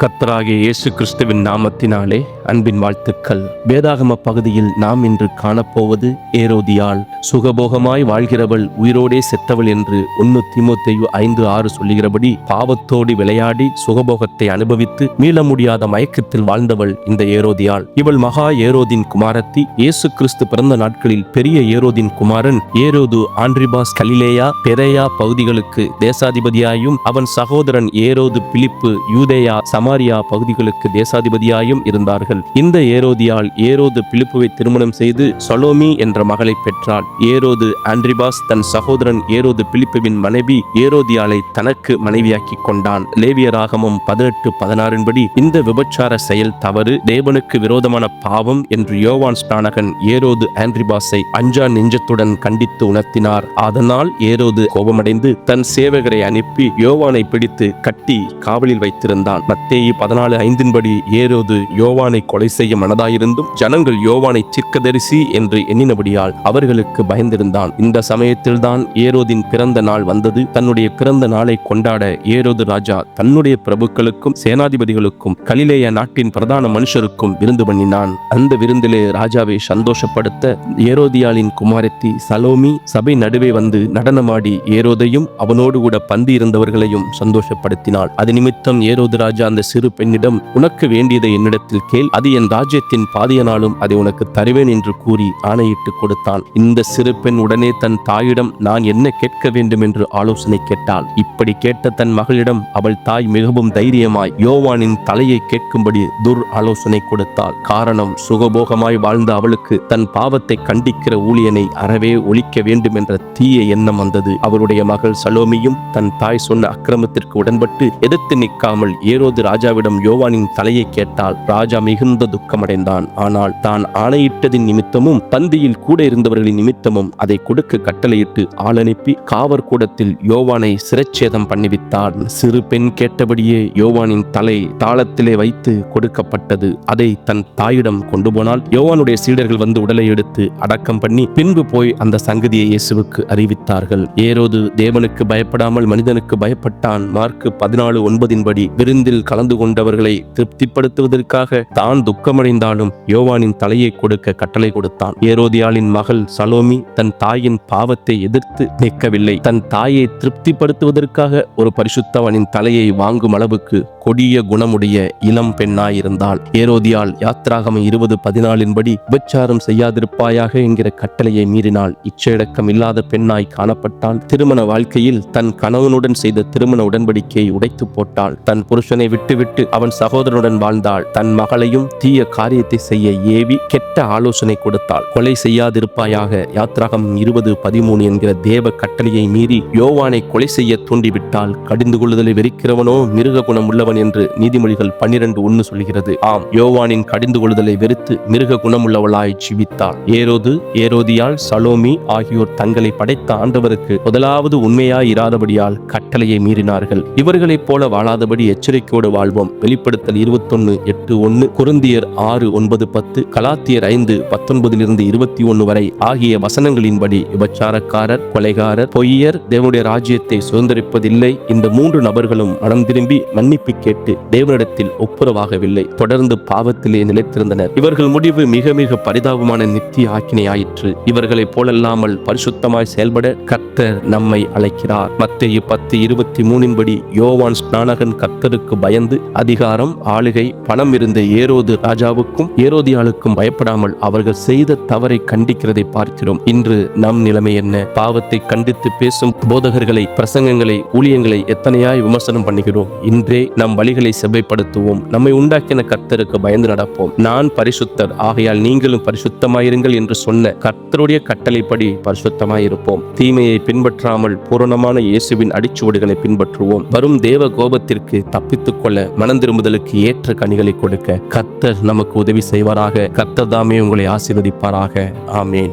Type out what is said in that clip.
கர்த்தராகிய இயேசு கிறிஸ்துவின் நாமத்தினாலே அன்பின் வாழ்த்துக்கள். வேதாகம பகுதியில் நாம் இன்று காணப்போவது ஏரோதியாள். சுகபோகமாய் வாழ்கிறவள் உயிரோடே செத்தவள் என்று 1 தீமோத்தேயு 5:6 சொல்லுகிறபடி பாவத்தோடு விளையாடி சுகபோகத்தை அனுபவித்து மீள முடியாத மயக்கத்தில் வாழ்ந்தவள் இந்த ஏரோதியாள். இவள் மகா ஏரோதின் குமாரத்தி. இயேசு கிறிஸ்து பிறந்த நாட்களில் பெரிய ஏரோதின் குமாரன் ஏரோது ஆண்ட்ரிபாஸ் கலிலேயா பெரேயா பகுதிகளுக்கு தேசாதிபதியாயும் அவன் சகோதரன் ஏரோது பிலிப்பு யூதேயா சமாரியா பகுதிகளுக்கு தேசாதிபதியாயும் இருந்தார்கள். இந்த ஏரோதியாள் ஏரோது பிலிப்புவை திருமணம் செய்து சலோமி என்ற மகளை பெற்றாள். ஏரோது ஆண்ட்ரிபாஸ் தன் சகோதரன் ஏரோது பிலிப்புவின் மனைவி ஏரோதியாளை தனக்கு மனைவியாக்கி கொண்டான். லேவியராகமம் 18:16 படி இந்த விபச்சார செயல் தவறு, தேவனுக்கு விரோதமான பாவம் என்று யோவான் ஸ்நானகன் ஏரோது ஆண்ட்ரிபாஸை அஞ்சா நெஞ்சத்துடன் கண்டித்து உணர்த்தினார். அதனால் ஏரோது கோபமடைந்து தன் சேவகரை அனுப்பி யோவானை பிடித்து கட்டி காவலில் வைத்திருந்தான். மத்தேயு 14:5 படி ஏரோது யோவானை கொலை செய்ய மனதாயிருந்தும் ஜனங்கள் யோவானை தீர்க்கதரிசி என்று எண்ணினபடியால் அவர்களுக்கு பயந்திருந்தான். இந்த சமயத்தில்தான் ஏரோதின் பிறந்த நாள் வந்தது. தன்னுடைய பிறந்த நாளை கொண்டாட ஏரோது ராஜா தன்னுடைய பிரபுக்களுக்கும் சேனாதிபதிகளுக்கும் கலிலேய நாட்டின் பிரதான மனுஷருக்கும் விருந்து பண்ணினான். அந்த விருந்திலே ராஜாவை சந்தோஷப்படுத்த ஏரோதியாளின் குமாரத்தி சலோமி சபை நடுவே வந்து நடனமாடி ஏரோதையும் அவனோடு கூட பந்தி இருந்தவர்களையும் சந்தோஷப்படுத்தினாள். அது நிமித்தம் ஏரோது ராஜா அந்த சிறு பெண்ணிடம், உனக்கு வேண்டியதை என்னிடத்தில் கேள், அது என் ராஜ்யத்தின் பாதியனாலும் அதை உனக்கு தருவேன் என்று கூறி ஆணையிட்டு கொடுத்தான். இந்த சிறு பெண் உடனே தன் தாயிடம் நான் என்ன கேட்க வேண்டும் என்று ஆலோசனை கேட்டாள். இப்படி கேட்ட தன் மகளிடம் அவள் தாய் மிகவும் தைரியமாய் யோவானின் தலையை கேட்கும்படி ஆலோசனை கொடுத்தாள். காரணம், சுகபோகமாய் வாழ்ந்த அவளுக்கு தன் பாவத்தை கண்டிக்கிற ஊழியனை அறவே ஒழிக்க வேண்டும் என்ற தீய எண்ணம் வந்தது. அவருடைய மகள் சலோமியும் தன் தாய் சொன்ன அக்கிரமத்திற்கு உடன்பட்டு எதிர்த்து நிற்காமல் ஏரோது ராஜாவிடம் யோவானின் தலையை கேட்டால் ராஜா மிகுந்த துக்கமடைந்தான். ஆனால் தான் ஆணையிட்டதின் நிமித்தமும் பந்தியில் கூட இருந்தவர்களின் நிமித்தமும் அதை கொடுக்க கட்டளையிட்டு ஆள் அனுப்பி காவற் கூடத்தில் யோவானை சிரச்சேதம் பண்ணிவித்தார். சிறு பெண் கேட்டபடியே யோவானின் தலை தாளத்திலே வைத்து கொடுக்கப்பட்டது. அதை தன் தாயிடம் கொண்டு போனால் யோவானுடைய சீடர்கள் வந்து உடலை எடுத்து அடக்கம் பண்ணி பின்பு போய் அந்த சங்கதியை இயேசுவுக்கு அறிவித்தார்கள். ஏரோது தேவனுக்கு பயப்படாமல் மனிதனுக்கு பயப்பட்டான். மார்க்கு 14:9 படி விருந்தில் கலந்து கொண்டவர்களை திருப்திப்படுத்துவதற்காக தான் துக்கமடைந்தாலும் யோவானின் தலையை கொடுக்க கட்டளை கொடுத்தான். ஏரோதியாளின் மகள் சலோமி தன் தாயின் பாவத்தை எதிர்த்து நிற்கவில்லை. தன் தாயை திருப்திப்படுத்துவதற்காக ஒரு பரிசுத்தவனின் தலையை வாங்கும் அளவுக்கு கொடிய குணமுடைய இளம் பெண்ணாயிருந்தாள். ஏரோதியாள் யாத்ராகமம் 20:14 படி விபச்சாரம் செய்யாதிருப்பாயாக என்கிற கட்டளையை மீறினாள். இச்சையடக்கம் இல்லாத பெண்ணாய் காணப்பட்டாள். திருமண வாழ்க்கையில் தன் கணவனுடன் செய்த திருமண உடன்படிக்கையை உடைத்து போட்டாள். தன் புருஷனை விட்டுவிட்டு அவன் சகோதரனுடன் வாழ்ந்தாள். தன் மகளையும் தீய காரியத்தை செய்ய ஏவி கெட்ட ஆலோசனை கொடுத்தாள். கொலை செய்யாதிருப்பாயாக யாத்ராகமம் 20:13 என்கிற தேவ கட்டளையை மீறி யோவானை கொலை செய்ய தூண்டிவிட்டாள். கடிந்து கொள்ளுதலை வெறுக்கிறவனோ மிருக குணம் உள்ளவன் என்று நீதிமொழிகள் 12:1 சொல்கிறது. ஆம், யோவானின் கடிந்து கொள்ளுதலை வெறுத்து மிருக குணமுள்ளவளாய் ஜீவித்தாள். ஏரோது, ஏரோதியாள், சலோமி ஆகியோர் தங்களை படைத்த ஆண்டவருக்கு முதலாவது உண்மையாய் இராதபடியால் கட்டளையை மீறினார்கள். இவர்களைப் போல வாழாதபடி எச்சரிக்கையோடு வாழ்வோம். வெளிப்படுத்தல் 21:8-1, கொரிந்தியர் 6:9-10, கலாத்தியர் 5:19-21 வரை ஆகிய வசனங்களின்படி விபச்சாரக்காரர், கொலைகாரர், பொய்யர் தேவனுடைய ராஜ்யத்தை சுதந்திரிப்பதில்லை. இந்த 3 நபர்களும் மனம் திரும்பி மன்னிப்பு கேட்டு தேவனிடத்தில் ஒப்புரவாகவில்லை. தொடர்ந்து பாவத்திலே நிலைத்திருந்தனர். இவர்கள் முடிவு மிக மிக பரிதாபமான நித்திய ஆக்கினையாயிற்று. இவர்களைப் போலல்லாமல் பரிசுத்தமாய் செயல்பட கர்த்தர் நம்மை அழைக்கிறார். மத்தேயு 10:23 படி யோவான் ஸ்நானகன் கர்த்தருக்கு பயந்து அதிகாரம், ஆளுகை, பணம் இருந்த ஏரோது ராஜாவுக்கும் ஏரோதியாளுக்கும் பயப்படாமல் அவர்கள் செய்த தவறை கண்டிக்கிறதை பார்க்கிறோம். இன்று நம் நிலைமை என்ன? பாவத்தை கண்டித்து பேசும் போதகர்களை, பிரசங்கங்களை, ஊழியங்களை எத்தனையாய் விமர்சனம் பண்ணுகிறோம். இன்றே நம் வழிகளை செவ்வைப்படுத்துவோம். நம்மை உண்டாக்கின கர்த்தருக்கு பயந்து நடப்போம். நான் பரிசுத்தர், ஆகையால் நீங்களும் பரிசுத்தமாயிருங்கள் என்று சொன்ன கர்த்தருடைய கட்டளைப்படி பரிசுத்தமாயிருப்போம். தீமையை பின்பற்றாமல் பூரணமான இயேசுவின் அடிச்சுவடுகளை பின்பற்றுவோம். வரும் தேவ கோபத்திற்கு தப்பித்துக் கொள்ள மனம் திரும்புதலுக்கு ஏற்ற கனிகளை கொடுக்க கர்த்தர் நமக்கு உதவி செய்வாராக. கர்த்தர் தாமே உங்களை ஆசீர்வதிப்பாராக. ஆமேன்.